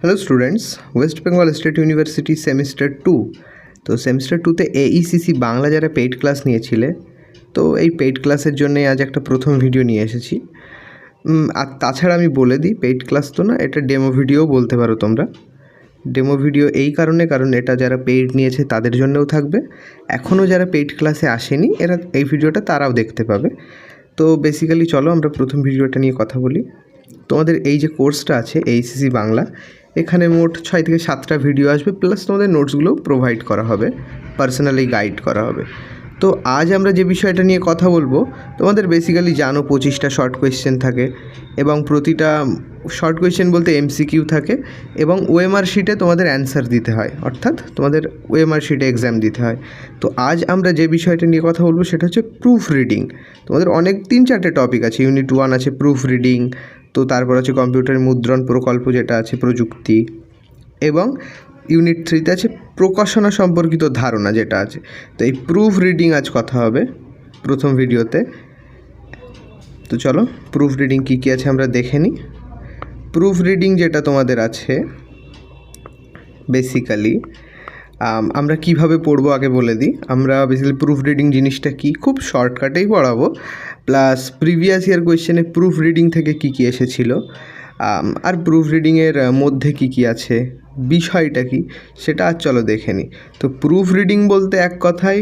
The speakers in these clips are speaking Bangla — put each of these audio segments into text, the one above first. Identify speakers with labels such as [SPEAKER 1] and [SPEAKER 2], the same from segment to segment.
[SPEAKER 1] Hello students, West Bengal state university semester 2। তো সেমিস্টার 2তে এইসিসি বাংলা যারা পেইড ক্লাস নিয়েছিলে, তো এই পেইড ক্লাসের জন্যে আজ একটা প্রথম ভিডিও নিয়ে এসেছি। আর তাছাড়া আমি বলে দিই, পেইড ক্লাস তো না, এটা ডেমো ভিডিও বলতে পারো তোমরা। ডেমো ভিডিও এই কারণ এটা যারা পেইড নিয়েছে তাদের জন্যও থাকবে, এখনও যারা পেইড ক্লাসে আসেনি এরা এই ভিডিওটা তারাও দেখতে পাবে। তো বেসিক্যালি চলো আমরা প্রথম ভিডিওটা নিয়ে কথা বলি। তোমাদের এই যে কোর্সটা আছে এইসিসি বাংলা, এখানে মোট 6 থেকে 7টা ভিডিও আসবে, প্লাস তোমাদের নোটসগুলো প্রোভাইড করা হবে, পার্সোনালি গাইড করা হবে। তো আজ আমরা যে বিষয়টা নিয়ে কথা বলবো, তোমাদের বেসিক্যালি জানো 25টা শর্ট কোয়েশ্চেন থাকে, এবং প্রতিটা শর্ট কোয়েশ্চেন বলতে এমসিকিউ থাকে, এবং ওএমআর শিটে তোমাদের অ্যান্সার দিতে হয়, অর্থাৎ তোমাদের ওএমআর শিটে এক্সাম দিতে হয়। তো আজ আমরা যে বিষয়টা নিয়ে কথা বলবো সেটা হচ্ছে প্রুফ রিডিং। তোমাদের অনেক 3-4টে টপিক আছে। ইউনিট 1 আছে প্রুফ রিডিং, তো তারপর আছে কম্পিউটারের মুদ্রণ প্রকল্প যেটা আছে প্রযুক্তি, এবং ইউনিট 3তে আছে প্রকাশনা সম্পর্কিত ধারণা যেটা আছে। তো এই প্রুফ রিডিং আজ কথা হবে প্রথম ভিডিওতে। তো চলো প্রুফ রিডিং কী কী আছে আমরা দেখে নিই। প্রুফ রিডিং যেটা তোমাদের আছে, বেসিক্যালি আমরা কিভাবে পড়বো আগে বলে দিই। আমরা বেসিক্যালি প্রুফ রিডিং জিনিসটা কি খুব শর্টকাটেই পড়াবো, প্লাস প্রিভিয়াস ইয়ার কোয়েশ্চেনে প্রুফ রিডিং থেকে কী কী এসেছিলো, আর প্রুফ রিডিংয়ের মধ্যে কী কী আছে, বিষয়টা কি, সেটা আজ চলো দেখে নিই। তো প্রুফ রিডিং বলতে এক কথায়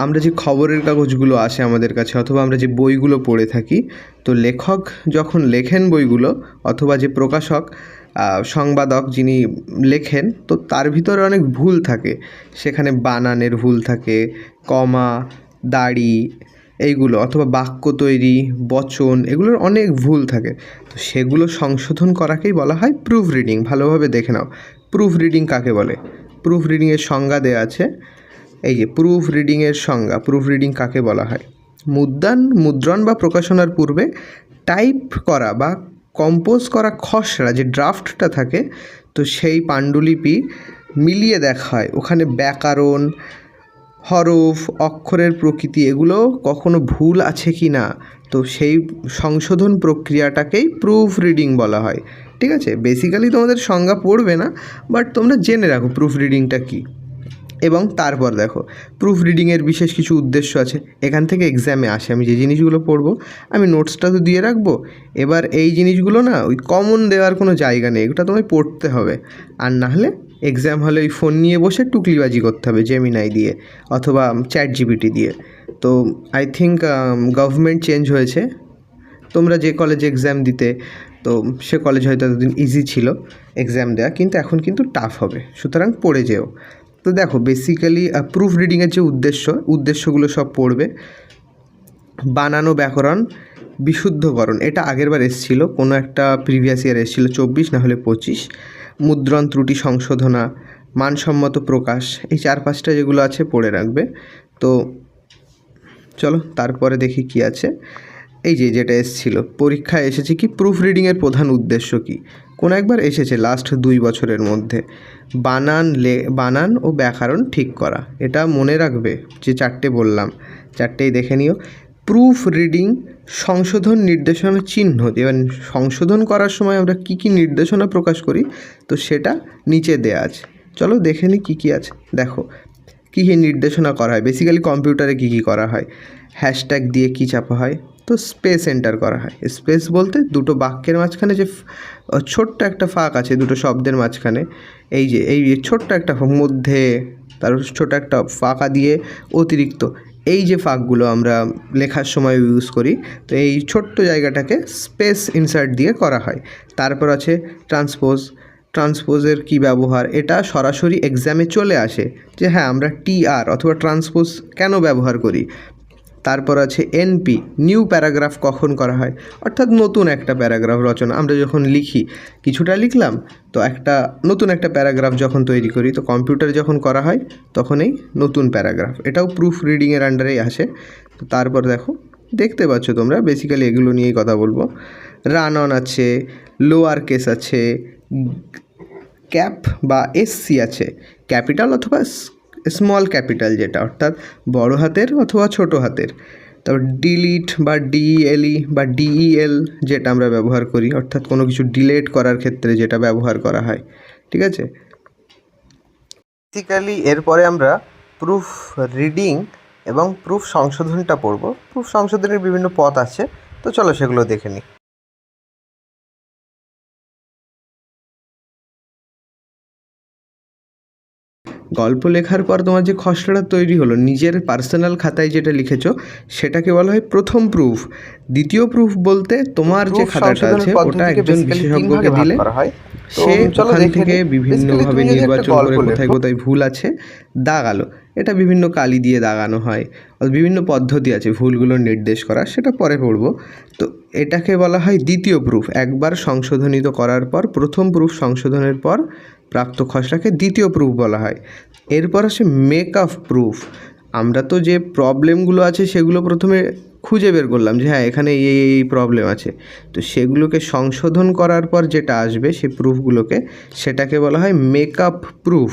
[SPEAKER 1] আমরা যে খবরের কাগজগুলো আসে আমাদের কাছে, অথবা আমরা যে বইগুলো পড়ে থাকি, তো লেখক যখন লেখেন বইগুলো, অথবা যে প্রকাশক সংবাদক যিনি লেখেন, তো তার ভিতরে অনেক ভুল থাকে। সেখানে বানানের ভুল থাকে, কমা, দাড়ি, এইগুলো, অথবা বাক্য তৈরি, বচন, এগুলোর অনেক ভুল থাকে। তো সেগুলো সংশোধন করাকেই বলা হয় প্রুফ রিডিং। ভালোভাবে দেখে নাও প্রুফ রিডিং কাকে বলে। প্রুফ রিডিংয়ের সংজ্ঞা দেওয়া আছে, এই যে প্রুফ রিডিংয়ের সংজ্ঞা। প্রুফ রিডিং কাকে বলা হয়? মুদ্রণ বা প্রকাশনার পূর্বে টাইপ করা বা কম্পোজ করা খসড়া যে ড্রাফটটা থাকে, তো সেই পাণ্ডুলিপি মিলিয়ে দেখা হয়। ওখানে ব্যাকরণ, হরফ, অক্ষরের প্রকৃতি, এগুলো কখনো ভুল আছে কি না, তো সেই সংশোধন প্রক্রিয়াটাকেই প্রুফ রিডিং বলা হয়। ঠিক আছে, বেসিক্যালি তোমাদের সংজ্ঞা পড়বে না, বাট তোমরা জেনে রাখো প্রুফ রিডিংটা কী। এবং তারপর দেখো প্রুফ রিডিংয়ের বিশেষ কিছু উদ্দেশ্য আছে, এখান থেকে এক্সামে আসে। আমি যে জিনিসগুলো পড়বো, আমি নোটসটা তো দিয়ে রাখবো, এবার এই জিনিসগুলো না ওই কমন দেওয়ার কোনো জায়গা নেই, এটা তোমায় পড়তে হবে। আর নাহলে এক্সাম হলে ওই ফোন নিয়ে বসে টুকলিবাজি করতে হবে জেমিনাই দিয়ে অথবা চ্যাট জিপিটি দিয়ে। তো আই থিঙ্ক গভর্নমেন্ট চেঞ্জ হয়েছে, তোমরা যে কলেজে এক্সাম দিতে, তো সে কলেজ হয়তো এতদিন ইজি ছিল এক্সাম দেওয়া, কিন্তু এখন কিন্তু টাফ হবে, সুতরাং পড়ে যেও। তো দেখো বেসিক্যালি প্রুফ রিডিংয়ের যে উদ্দেশ্যগুলো সব পড়বে। বানানো, ব্যাকরণ, বিশুদ্ধকরণ, এটা আগেরবার এসেছিলো, কোনো একটা প্রিভিয়াস ইয়ার এসেছিলো 24 না হলে 25। মুদ্রণ ত্রুটি সংশোধনা, মানসম্মত প্রকাশ, এই 4-5টা যেগুলো আছে পড়ে রাখবে। তো চলো তারপরে দেখি কি আছে। এই যেটা এসেছিলো পরীক্ষায় এসেছে কি, প্রুফ রিডিংয়ের প্রধান উদ্দেশ্য কি, কোনো একবার এসেছে লাস্ট 2 বছরের মধ্যে। বানান ও ব্যাকরণ ঠিক করা, এটা মনে রাখবে যে 4টে বললাম, 4টেই দেখে নিও। প্রুফ রিডিং সংশোধন নির্দেশনা চিহ্ন, এবার সংশোধন করার সময় আমরা কী কী নির্দেশনা প্রকাশ করি, তো সেটা নিচে দেয়া আছে। চলো দেখে নিই কী কী আছে। দেখো কী কী নির্দেশনা করা হয়, বেসিক্যালি কম্পিউটারে কী কী করা হয়। হ্যাশট্যাগ দিয়ে কী চাপা হয়, তো স্পেস এন্টার করা হয়। স্পেস বলতে দুটো বাক্যের মাঝখানে যে ছোট্ট একটা ফাঁক আছে দুটো শব্দের মাঝখানে, এই ছোট্ট একটা মধ্যে তার ছোট একটা ফাঁকা দিয়ে অতিরিক্ত, এই যে ফাঁকগুলো আমরা লেখার সময় ইউজ করি, তো এই ছোট্ট জায়গাটাকে স্পেস ইনসার্ট দিয়ে করা হয়। তারপর আছে ট্রান্সপোজের কী ব্যবহার, এটা সরাসরি এক্সামে চলে আসে যে হ্যাঁ আমরা টিআর অথবা ট্রান্সপোজ কেন ব্যবহার করি। তারপর আছে এনপি, নিউ প্যারাগ্রাফ কখন করা হয়, অর্থাৎ নতুন একটা প্যারাগ্রাফ রচনা। আমরা যখন লিখি, কিছুটা লিখলাম, তো নতুন একটা প্যারাগ্রাফ যখন তৈরি করি, তো কম্পিউটারে যখন করা হয় তখন এই নতুন প্যারাগ্রাফ, এটাও প্রুফ রিডিংয়ের আন্ডারেই আসে। তো তারপর দেখো দেখতে পাচ্ছ তোমরা, বেসিক্যালি এগুলো নিয়েই কথা বলবো। রান অন আছে, লোয়ার কেস আছে, ক্যাপ বা এসসি আছে, ক্যাপিটাল অথবা স্মল ক্যাপিটাল যেটা, অর্থাৎ বড় হাতের অথবা ছোট হাতের। তারপর ডিলিট বা ডিইএলই বা ডিইএল যেটা আমরা ব্যবহার করি, অর্থাৎ কোনো কিছু ডিলেট করার ক্ষেত্রে যেটা ব্যবহার করা হয়, ঠিক আছে। বেসিক্যালি এরপরে আমরা প্রুফ রিডিং এবং প্রুফ সংশোধনটা পড়ব। প্রুফ সংশোধনের বিভিন্ন পথ আছে, তো চলো সেগুলো দেখে নিই। গল্প লেখার পর তোমার যে খসড়াটা তৈরি হলো, নিজের পার্সোনাল খাতায় যেটা লিখেছো সেটাকে বলা হয় প্রথম প্রুফ। দ্বিতীয় প্রুফ বলতে তোমার যে খাতাটা আছে ওটা একজন বিশেষজ্ঞকে দিলে সে ওখান থেকে বিভিন্নভাবে নির্বাচন করে কোথায় কোথায় ভুল আছে দাগালো। এটা বিভিন্ন কালি দিয়ে দাগানো হয়, বিভিন্ন পদ্ধতি আছে ভুলগুলো নির্দেশ করা, সেটা পরে পড়বো। তো এটাকে বলা হয় দ্বিতীয় প্রুফ। একবার সংশোধনিত করার পর প্রথম প্রুফ সংশোধনের পর প্রাপ্ত খসড়াকে দ্বিতীয় প্রুফ বলা হয়। এরপর আসে মেকআপ প্রুফ। আমরা তো যে প্রবলেমগুলো আছে সেগুলো প্রথমে খুঁজে বের করলাম যে হ্যাঁ এখানে এই প্রবলেম আছে, তো সেগুলোকে সংশোধন করার পর যেটা আসবে সেই প্রুফগুলোকে, সেটাকে বলা হয় মেকআপ প্রুফ।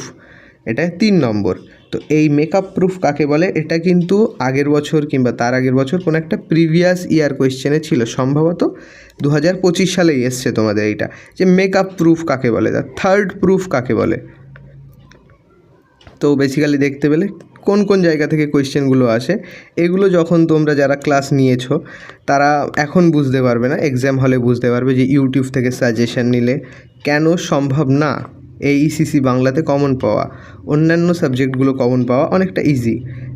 [SPEAKER 1] এটা 3 নম্বর। তো এই মেকআপ প্রুফ কাকে বলে, এটা কিন্তু আগের বছর কিংবা তার আগের বছর কোনো একটা প্রিভিয়াস ইয়ার কোয়েশ্চেনে ছিল, সম্ভবত 2025 সালেই এসছে তোমাদের এইটা, যে মেকআপ প্রুফ কাকে বলে, থার্ড প্রুফ কাকে বলে। তো বেসিক্যালি দেখতে পেলে কোন কোন জায়গা থেকে কোয়েশ্চেনগুলো আসে। এগুলো যখন তোমরা যারা ক্লাস নিয়েছো তারা এখন বুঝতে পারবে না, এক্সাম হলে বুঝতে পারবে যে ইউটিউব থেকে সাজেশন নিলে কেন সম্ভব না এইচএসসি বাংলাতে কমন পাওয়া, অন্যান্য সাবজেক্টগুলো কমন পাওয়া অনেকটা ইজি।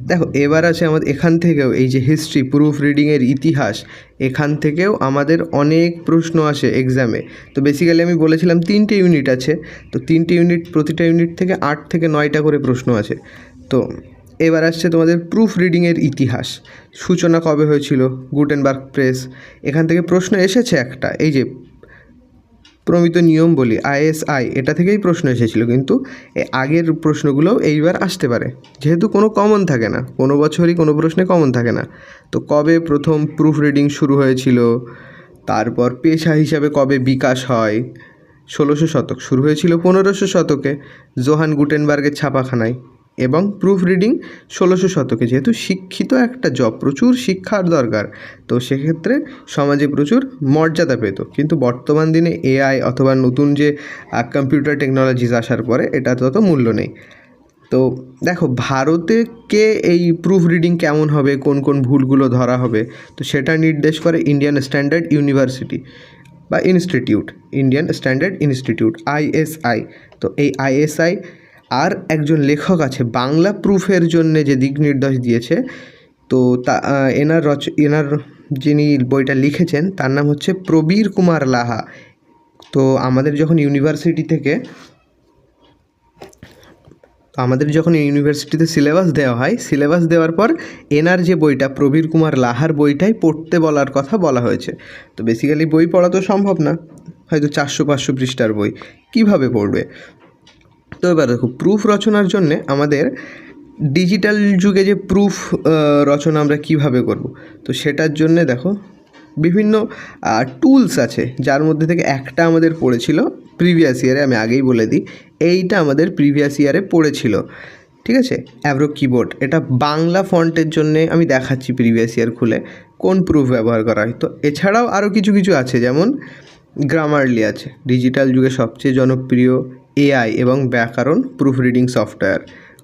[SPEAKER 1] দেখো এবার আছে আমাদের এখান থেকেও এই যে হিস্ট্রি, প্রুফ রিডিংয়ের ইতিহাস, এখান থেকেও আমাদের অনেক প্রশ্ন আসে এক্সামে। তো বেসিক্যালি আমি বলেছিলাম 3টে ইউনিট আছে, তো 3টে ইউনিট, প্রতিটা ইউনিট থেকে 8 থেকে 9টা করে প্রশ্ন আছে। তো এবার আসছে তোমাদের প্রুফ রিডিংয়ের ইতিহাস। সূচনা কবে হয়েছিল, গুটেনবার্গ প্রেস, এখান থেকে প্রশ্ন এসেছে একটা। এই যে প্রমিত নিয়ম বলি ISI, এটা থেকেই প্রশ্ন এসেছিলো, কিন্তু আগের প্রশ্নগুলোও এইবার আসতে পারে, যেহেতু কোনো কমন থাকে না, কোনো বছরই কোনো প্রশ্নে কমন থাকে না। তো কবে প্রথম প্রুফ রিডিং শুরু হয়েছিল, তারপর পেশা হিসাবে কবে বিকাশ হয়, 1600 শতক, শুরু হয়েছিল 1500 শতকে জোহান গুটেনবার্গের ছাপাখানায়, এবং প্রুফ রিডিং 1600 শতকে। যেহেতু শিক্ষিত একটা জব, প্রচুর শিক্ষার দরকার, তো সেক্ষেত্রে সমাজে প্রচুর মর্যাদা পেত। কিন্তু বর্তমান দিনে AI অথবা নতুন যে কম্পিউটার টেকনোলজিস আসার পরে এটা তত মূল্য নেই। তো দেখো ভারতে কে এই প্রুফ রিডিং কেমন হবে, কোন কোন ভুলগুলো ধরা হবে, তো সেটা নির্দেশ করে ইন্ডিয়ান স্ট্যান্ডার্ড ইউনিভার্সিটি বা institute, Indian standard institute ISI। তো এই ISI আর একজন লেখক আছে বাংলা প্রুফের জন্যে যে দিক নির্দেশ দিয়েছে, তো তা এনার যিনি বইটা লিখেছেন তার নাম হচ্ছে প্রবীর কুমার লাহা। তো আমাদের যখন ইউনিভার্সিটিতে সিলেবাস দেওয়া হয়, সিলেবাস দেওয়ার পর এনার যে বইটা প্রবীর কুমার লাহার বইটাই পড়তে বলার কথা বলা হয়েছে। তো বেসিক্যালি বই পড়া তো সম্ভব না, হয়তো 400-500 পৃষ্ঠার বই কীভাবে পড়বে। তো এবার দেখো প্রুফ রচনার জন্যে আমাদের ডিজিটাল যুগে যে প্রুফ রচনা আমরা কিভাবে করব, তো সেটার জন্যে দেখো বিভিন্ন টুলস আছে, যার মধ্যে থেকে একটা আমাদের পড়েছিল প্রিভিয়াস ইয়ারে। আমি আগেই বলে দিই, এইটা আমাদের প্রিভিয়াস ইয়ারে পড়েছিল, ঠিক আছে, অ্যাভ্রো কিবোর্ড। এটা বাংলা ফন্টের জন্যে আমি দেখাচ্ছি প্রিভিয়াস ইয়ার খুলে কোন প্রুফ ব্যবহার করা হয়। তো এছাড়াও আরও কিছু কিছু আছে, যেমন গ্রামারলি আছে, ডিজিটাল যুগে সবচেয়ে জনপ্রিয় AI এবং ব্যাকরণ proof reading software.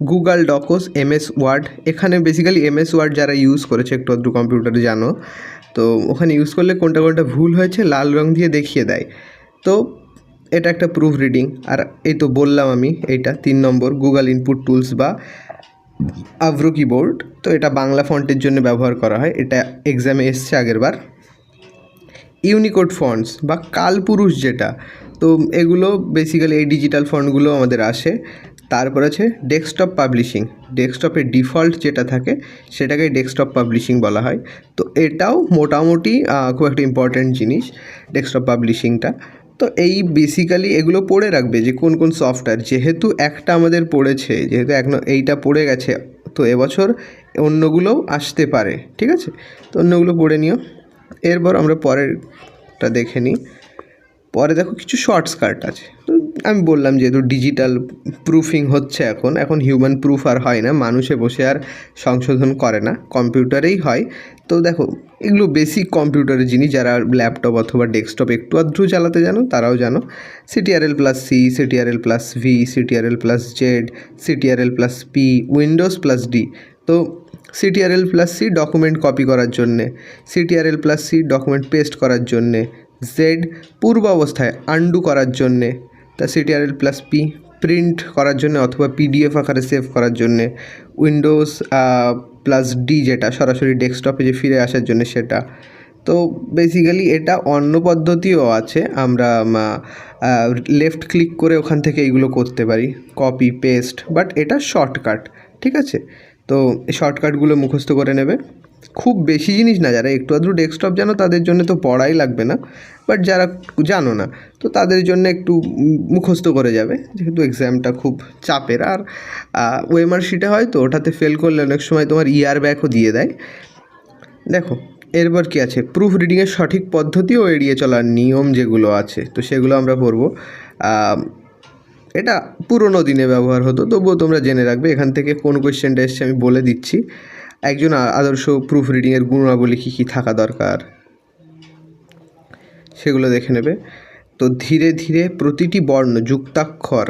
[SPEAKER 1] Google Docs, MS Word, এখানে বেসিক্যালি MS ওয়ার্ড যারা ইউজ করেছে একটু আধটু কম্পিউটারে জানো, তো ওখানে ইউজ করলে কোনটা কোনটা ভুল হয়েছে লাল রং দিয়ে দেখিয়ে দেয়। তো এটা একটা প্রুফ রিডিং। আর এই তো বললাম আমি, এইটা 3 নম্বর গুগল ইনপুট টুলস বা অ্যাভ্রো কিবোর্ড। তো এটা বাংলা ফন্টের জন্য ব্যবহার করা হয়, এটা এক্সামে এসছে আগেরবার। ইউনিকোড ফন্টস বা কালপুরুষ যেটা, তো এগুলো বেসিক্যালি এই ডিজিটাল ফন্টগুলো আমাদের আসে। তারপর আছে ডেস্কটপ পাবলিশিং, ডেস্কটপের ডিফল্ট যেটা থাকে সেটাকে ডেস্কটপ পাবলিশিং বলা হয়। তো এটাও মোটামুটি খুব একটা ইম্পর্ট্যান্ট জিনিস ডেস্কটপ পাবলিশিংটা। তো এই বেসিক্যালি এগুলো পড়ে রাখবে যে কোন কোন সফটওয়্যার, যেহেতু একটা আমাদের পড়েছে, যেহেতু এইটা পড়ে গেছে, তো এবছর অন্যগুলোও আসতে পারে, ঠিক আছে, তো অন্যগুলো পড়ে নিও। এরপর আমরা পরেরটা দেখে নিই। পরে দেখো কিছু শর্টকাট আছে, তো আমি বললাম যেহেতু ডিজিটাল প্রুফিং হচ্ছে এখন হিউম্যান প্রুফ আর হয় না, মানুষে বসে আর সংশোধন করে না, কম্পিউটারেই হয়। তো দেখো এগুলো বেসিক কম্পিউটারের জিনিস, যারা ল্যাপটপ অথবা ডেস্কটপ একটু আধটু চালাতে জানো তারাও জানো। CTRL+C, CTRL+V, CTRL+Z, CTRL+P, Windows+D। তো CTRL+C ডকুমেন্ট কপি করার জন্যে, CTRL+C ডকুমেন্ট পেস্ট করার জন্যে, Z পূর্ব অবস্থায় আন্ডু করার জন্যে, তা CTRL+P প্রিন্ট করার জন্য অথবা PDF আকারে সেভ করার জন্যে, Windows+D যেটা সরাসরি ডেস্কটপে যে ফিরে আসার জন্য সেটা। তো বেসিক্যালি এটা অন্য পদ্ধতিও আছে, আমরা লেফট ক্লিক করে ওখান থেকে এইগুলো করতে পারি, কপি পেস্ট, বাট এটা শর্টকাট, ঠিক আছে। তো এই শর্টকাটগুলো মুখস্থ করে নেবে, খুব বেশি জিনিস না, যারা একটু আধটু ডেস্কটপ জানো তাদের জন্য তো পড়াই লাগবে না, বাট যারা জানো না তো তাদের জন্য একটু মুখস্থ করে যাবে, যেহেতু এক্সামটা খুব চাপের। আর ওএমআর শিটে হয় তো ওটাতে ফেল করলে অনেক সময় তোমার ইয়ার ব্যাকও দিয়ে দেয়। দেখো এরপর কী আছে, প্রুফ রিডিংয়ের সঠিক পদ্ধতি ও এড়িয়ে চলার নিয়ম যেগুলো আছে তো সেগুলো আমরা পড়বো। এটা পুরোনো দিনে ব্যবহার হতো, তবুও তোমরা জেনে রাখবে। এখান থেকে কোন কোয়েশ্চেনটা এসছে আমি বলে দিচ্ছি। একজন আদর্শ প্রুফ রিডিংয়ের গুণাবলী কী কী থাকা দরকার সেগুলো দেখে নেবে। তো ধীরে ধীরে প্রতিটি বর্ণ, যুক্তাক্ষর,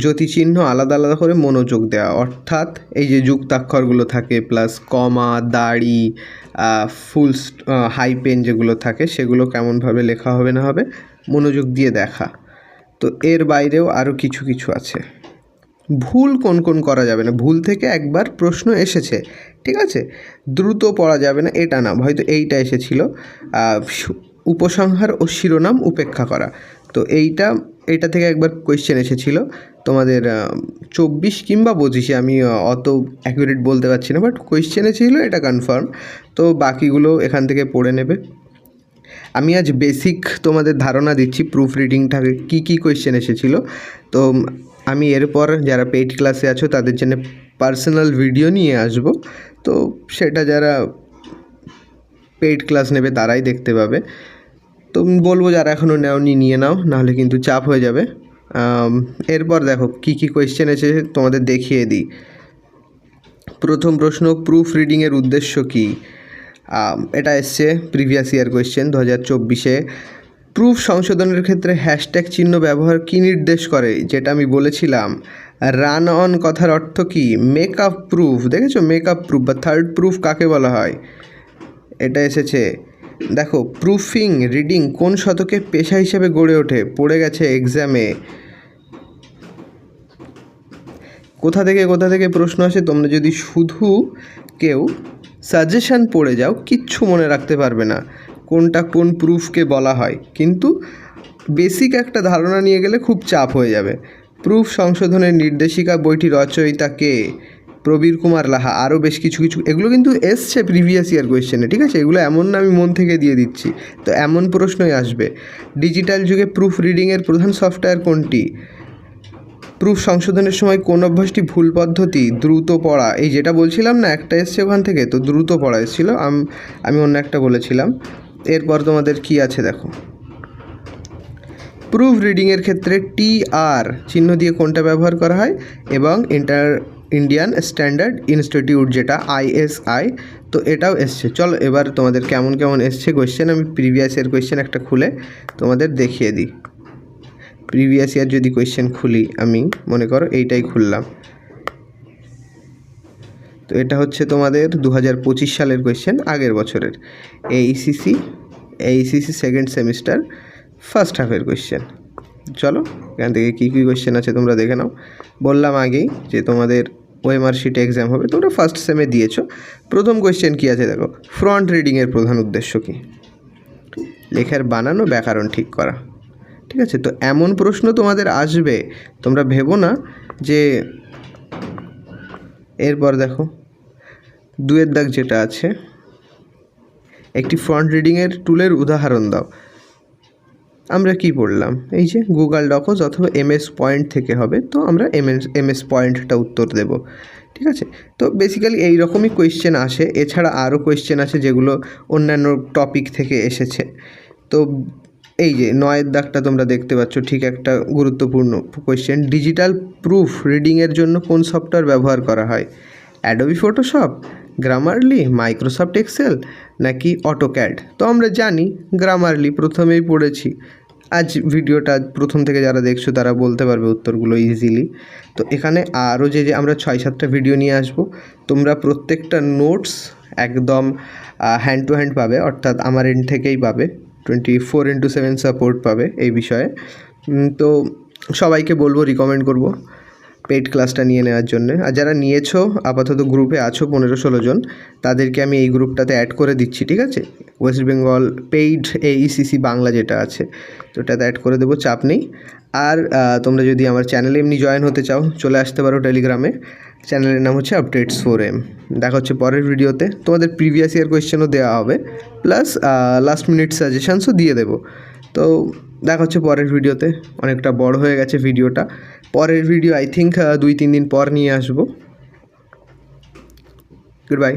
[SPEAKER 1] জ্যোতিচিহ্ন আলাদা আলাদা করে মনোযোগ দেওয়া, অর্থাৎ এই যে যুক্তাক্ষরগুলো থাকে প্লাস কমা, দাড়ি, ফুল হাইপেন যেগুলো থাকে সেগুলো কেমনভাবে লেখা হবে না হবে মনোযোগ দিয়ে দেখা। তো এর বাইরেও আরও কিছু কিছু আছে। ভুল কোন কোন করা যাবে না, ভুল থেকে একবার প্রশ্ন এসেছে, ঠিক আছে, দ্রুত পড়া যাবে না এটা না, হয়তো এইটা এসেছিল, উপসংহার ও শিরোনাম উপেক্ষা করা। তো এইটা থেকে একবার কোয়েশ্চেন এসেছিল তোমাদের 24 কিংবা 25, আমি অত অ্যাকুরেট বলতে পারছি না, বাট কোয়েশ্চেনে ছিল এটা কনফার্ম। তো বাকিগুলো এখান থেকে পড়ে নেবে। আমি আজ বেসিক তোমাদের ধারণা দিচ্ছি প্রুফ রিডিংটাকে কী কী কোয়েশ্চেন এসেছিলো। তো আমি এরপর যারা পেইড ক্লাসে আছো তাদের জন্য পার্সোনাল ভিডিও নিয়ে আসব, তো সেটা যারা পেইড ক্লাস নেবে তারাই দেখতে পাবে। তো বলবো যারা এখনও নেওনি নিয়ে নাও, নাহলে কিন্তু চাপ হয়ে যাবে। এরপর দেখো কী কী কোয়েশ্চেন এসেছে তোমাদের দেখিয়ে দিই। প্রথম প্রশ্ন, প্রুফ রিডিংয়ের উদ্দেশ্য কী? এটা এসছে প্রিভিয়াস ইয়ার কোয়েশ্চেন 2024-এ। প্রুফ সংশোধনের ক্ষেত্রে হ্যাশট্যাগ চিহ্ন ব্যবহার কী নির্দেশ করে, যেটা আমি বলেছিলাম। রান অন কথার অর্থ কী? মেক আপ প্রুফ, দেখেছো, মেক আপ প্রুফ বা থার্ড প্রুফ কাকে বলা হয়, এটা এসেছে। দেখো প্রুফিং রিডিং কোন শতকে পেশা হিসেবে গড়ে ওঠে, পড়ে গেছে এক্সামে। কোথা থেকে প্রশ্ন আসে, তোমরা যদি শুধু কেউ সাজেশান পড়ে যাও কিচ্ছু মনে রাখতে পারবে না কোনটা কোন প্রুফকে বলা হয়, কিন্তু বেসিক একটা ধারণা নিয়ে গেলে খুব চাপ হয়ে যাবে। প্রুফ সংশোধনের নির্দেশিকা বইটি রচয়িতা কে? প্রবীর কুমার লাহা। আরও বেশ কিছু এগুলো কিন্তু এসছে প্রিভিয়াস ইয়ার কোয়েশ্চেনে, ঠিক আছে, এগুলো এমন না আমি মন থেকে দিয়ে দিচ্ছি, তো এমন প্রশ্নই আসবে। ডিজিটাল যুগে প্রুফ রিডিংয়ের প্রধান সফটওয়্যার কোনটি? প্রুফ সংশোধনের সময় কোন অভ্যাসটি ভুল পদ্ধতি? দ্রুত পড়া, এই যেটা বলছিলাম না একটা এসছে ওখান থেকে, তো দ্রুত পড়া এসেছিলো, আমি অন্য একটা বলেছিলাম। এরপর তোমাদের কি আছে দেখো, প্রুফ রিডিংয়ের ক্ষেত্রে TR চিহ্ন দিয়ে কোনটা ব্যবহার করা হয়, এবং ইন্ডিয়ান স্ট্যান্ডার্ড ইনস্টিটিউট যেটা ISI, তো এটাও এসছে। চলো এবার তোমাদের কেমন কেমন এসছে কোয়েশ্চেন, আমি প্রিভিয়াস ইয়ার কোয়েশ্চেন একটা খুলে তোমাদের দেখিয়ে দিই। প্রিভিয়াস ইয়ার যদি কোয়েশ্চেন খুলি, আমি মনে করো এইটাই খুললাম, তো এটা হচ্ছে তোমাদের 2025 সালের কোয়েশ্চেন, আগের বছরের AECC সেকেন্ড সেমিস্টার ফার্স্ট হাফের কোয়েশ্চেন। চলো এখান থেকে কী কী কোয়েশ্চেন আছে তোমরা দেখে নাও। বললাম আগেই যে তোমাদের ওএমআর শিটে এক্সাম হবে, তোমরা ফার্স্ট সেমে দিয়েছো। প্রথম কোয়েশ্চেন কী আছে দেখো, ফ্রন্ট রিডিংয়ের প্রধান উদ্দেশ্য কী? লেখার বানানো, ব্যাকরণ ঠিক করা, ঠিক আছে। তো এমন প্রশ্ন তোমাদের আসবে, তোমরা ভেবো না যে। এরপর দেখো 2-এর দাগ যেটা আছে, একটি ফ্রন্ট রিডিংয়ের টুলের উদাহরণ দাও। আমরা কি পড়লাম, এই যে গুগল ডকস অথবা MS পয়েন্ট থেকে হবে, তো আমরা MS পয়েন্টটা উত্তর দেব, ঠিক আছে। তো বেসিক্যালি এই রকমই কোয়েশ্চেন আসে, এছাড়া আরও কোয়েশ্চেন আছে যেগুলো অন্যান্য টপিক থেকে এসেছে। তো এই যে 9-এর দাগটা তোমরা দেখতে পাচ্ছ, ঠিক একটা গুরুত্বপূর্ণ কোয়েশ্চেন। ডিজিটাল প্রুফ রিডিংয়ের জন্য কোন সফটওয়্যার ব্যবহার করা হয়? Adobe Photoshop, Grammarly, Microsoft Excel নাকি অটোক্যাড? তো আমরা জানি গ্রামারলি, প্রথমেই পড়েছি। আজ ভিডিওটা প্রথম থেকে যারা দেখছো তারা বলতে পারবে উত্তরগুলো ইজিলি। তো এখানে আরও যে আমরা 6-7টা ভিডিও নিয়ে আসবো, তোমরা প্রত্যেকটা নোটস একদম হ্যান্ড টু হ্যান্ড পাবে, অর্থাৎ আমার এন্ড থেকেই পাবে। 24/7 সাপোর্ট পাবে এই বিষয়ে। তো সবাইকে বলবো, রিকমেন্ড করব পেইড ক্লাসটা নিয়ে নেওয়ার জন্য। আর যারা নিয়েছো, আপাতত গ্রুপে আছো 15-16 জন, তাদেরকে আমি এই গ্রুপটাতে অ্যাড করে দিচ্ছি, ঠিক আছে? West Bengal paid AECC Bangla যেটা আছে, তো ওটাতে অ্যাড করে দেবো, চাপ নেই। আর তোমরা যদি আমার চ্যানেলে এমনি জয়েন হতে চাও, চলে আসতে পারো টেলিগ্রামে। চ্যানেলের নাম হচ্ছে আপডেটস 4M। দেখা হচ্ছে পরের ভিডিওতে। তোমাদের প্রিভিয়াস ইয়ার কোয়েশ্চেনও দেওয়া হবে, প্লাস লাস্ট মিনিট সাজেশানসও দিয়ে দেবো। তো দেখা হচ্ছে পরের ভিডিওতে। অনেকটা বড় হয়ে গেছে ভিডিওটা। পরের ভিডিও আই থিঙ্ক 2-3 দিন পর নিয়ে আসবো। Good bye.